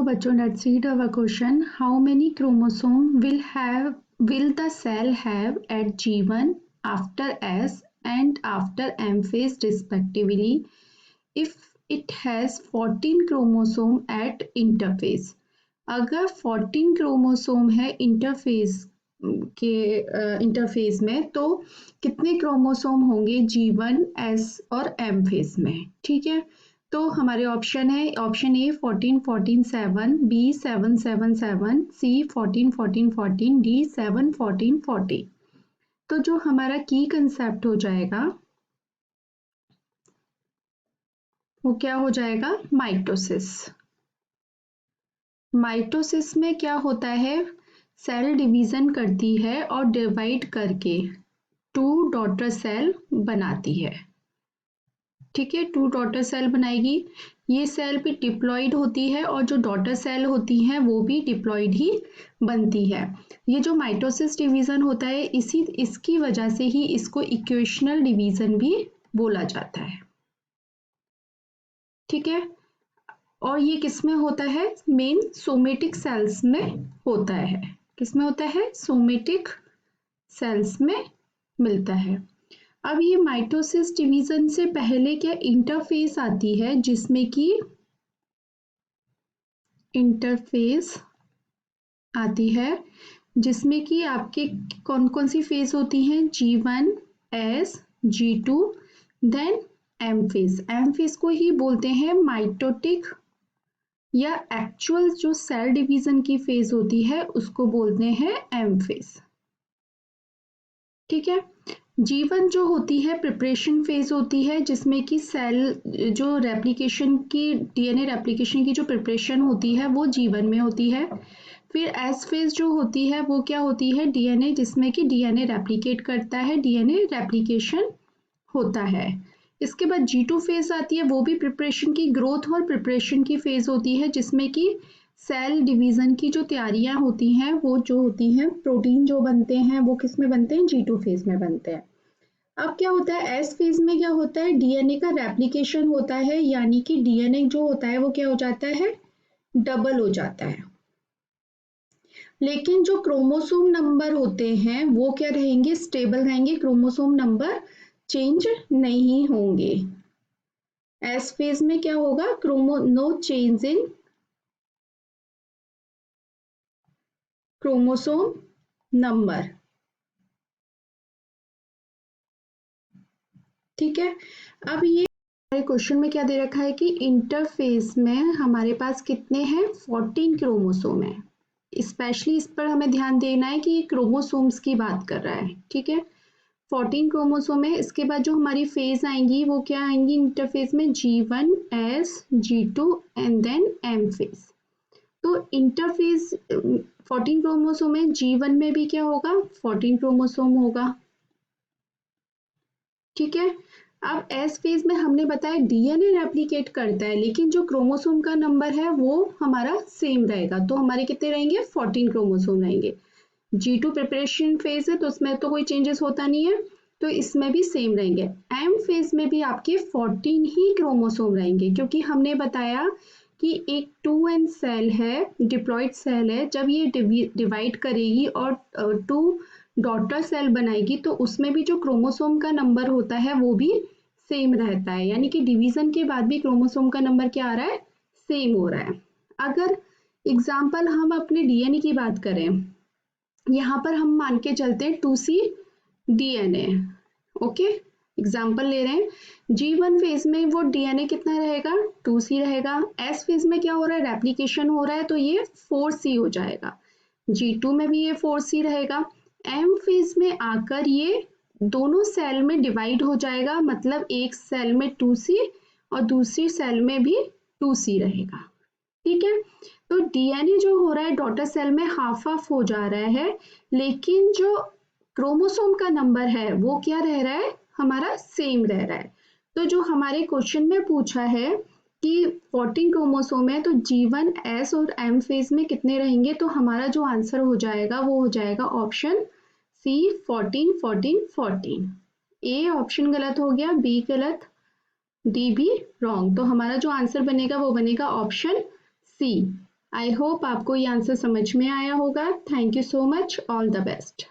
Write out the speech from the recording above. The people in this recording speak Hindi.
बच्चों, let's read our question. How many chromosome will the cell have at G1 after S and after M phase respectively if it has 14 chromosome at interphase? अगर 14 क्रोमोसोम है इंटरफेज में तो कितने क्रोमोसोम होंगे G1, S और M फेज में? ठीक है, तो हमारे ऑप्शन है option A 14 14 7, B 7 7 7, C 14 14 14, D 7 14 40। तो जो हमारा की कंसेप्ट हो जाएगा वो क्या हो जाएगा? माइटोसिस। माइटोसिस में क्या होता है? सेल डिवीजन करती है और डिवाइड करके 2 डॉटर सेल बनाती है। ठीक है, 2 डॉटर सेल बनाएगी। ये सेल भी डिप्लॉइड होती है और जो डॉटर सेल होती हैं वो भी डिप्लॉइड ही बनती है। ये जो माइटोसिस डिवीजन होता है इसकी वजह से ही इसको इक्वेशनल डिवीजन भी बोला जाता है। ठीक है, और ये किसमें होता है? मेन सोमेटिक सेल्स में होता है। किसमें होता है? सोमेटिक सेल्स में मिलता है। अब ये माइटोसिस डिवीजन से पहले क्या इंटरफेस आती है, जिसमें कि इंटरफेस आती है जिसमें कि आपके कौन कौन सी फेज होती हैं? G1, S, G2, then M phase. M phase को ही बोलते हैं माइटोटिक या एक्चुअल जो सेल डिवीजन की फेज होती है उसको बोलते हैं M फेज। ठीक है, G1 जो होती है प्रिपरेशन फेज होती है जिसमें कि सेल जो रेप्लिकेशन की DNA रेप्लिकेशन की जो प्रिपरेशन होती है वो G1 में होती है। फिर S फेज जो होती है वो क्या होती है? DNA, जिसमें कि DNA रेप्लिकेट करता है, DNA रेप्लिकेशन होता है। इसके बाद G2 फेज आती है, वो भी प्रिपरेशन की ग्रोथ और प्रिपरेशन की फेज होती है जिसमें कि सेल डिवीजन की जो तैयारियां होती हैं वो जो होती हैं प्रोटीन जो बनते हैं वो किस में बनते हैं? G2 फेज में बनते हैं। अब क्या होता है? एस फेज में क्या होता है? डीएनए का रेप्लिकेशन होता है, यानी कि डीएनए जो होता है वो क्या हो जाता है? डबल हो जाता है। लेकिन जो क्रोमोसोम नंबर होते हैं वो क्या रहेंगे? स्टेबल रहेंगे, क्रोमोसोम नंबर चेंज नहीं होंगे। एस फेज में क्या होगा? No change in chromosome number. ठीक है, अब ये क्वेश्चन में क्या दे रखा है कि इंटरफेस में हमारे पास कितने हैं? 14 क्रोमोसोम है। स्पेशली इस पर हमें ध्यान देना है कि ये क्रोमोसोम्स की बात कर रहा है। ठीक है, 14 क्रोमोसोम है। इसके बाद जो हमारी फेज आएंगी वो क्या आएंगी इंटरफेस में? G1, S, G2 and then M phase. तो इंटरफेज 14 क्रोमोसोम है, G1 में भी क्या होगा? 14 क्रोमोसोम होगा। ठीक है, अब एस फेज में हमने बताया डीएनए रेप्लिकेट करता है, लेकिन जो क्रोमोसोम का नंबर है वो हमारा सेम रहेगा। तो हमारे कितने रहेंगे? 14 क्रोमोसोम रहेंगे। G2 प्रिपरेशन फेज है तो उसमें तो कोई चेंजेस होता नहीं है, तो इसमें भी सेम रहेंगे। एम फेज में भी आपके 14 ही क्रोमोसोम रहेंगे, क्योंकि हमने बताया कि एक 2n सेल है, डिप्लॉइड सेल है, जब ये डिवाइड करेगी और 2 डॉटर सेल बनाएगी तो उसमें भी जो क्रोमोसोम का नंबर होता है वो भी सेम रहता है, यानी कि डिवीजन के बाद भी क्रोमोसोम का नंबर क्या आ रहा है? सेम हो रहा है। अगर एग्जाम्पल हम अपने डीएनए की बात करें, यहाँ पर हम मान के चलते हैं 2C डीएनए। ओके, एग्जाम्पल ले रहे हैं। G1 फेज में वो डीएनए कितना रहेगा? 2C रहेगा। S फेज में क्या हो रहा है? रेप्लिकेशन हो रहा है तो ये 4C हो जाएगा। G2 में भी ये 4C रहेगा। M फेज में आकर ये दोनों सेल में डिवाइड हो जाएगा, मतलब एक सेल में 2C और दूसरी सेल में भी 2C रहेगा। ठीक है, तो डीएनए जो हो रहा है डॉटर सेल में हाफ हाफ हो जा रहा है, लेकिन जो क्रोमोसोम का नंबर है वो क्या रह रहा है? हमारा सेम रह रहा है। तो जो हमारे क्वेश्चन में पूछा है कि 14 क्रोमोसोम है तो G1, S और M फेज में कितने रहेंगे, तो हमारा जो आंसर हो जाएगा वो हो जाएगा ऑप्शन सी 14 14 14। ए ऑप्शन गलत हो गया, बी गलत, डी भी रॉन्ग। तो हमारा जो आंसर बनेगा वो बनेगा ऑप्शन सी। आई होप आपको ये आंसर समझ में आया होगा। Thank you so much, all the best.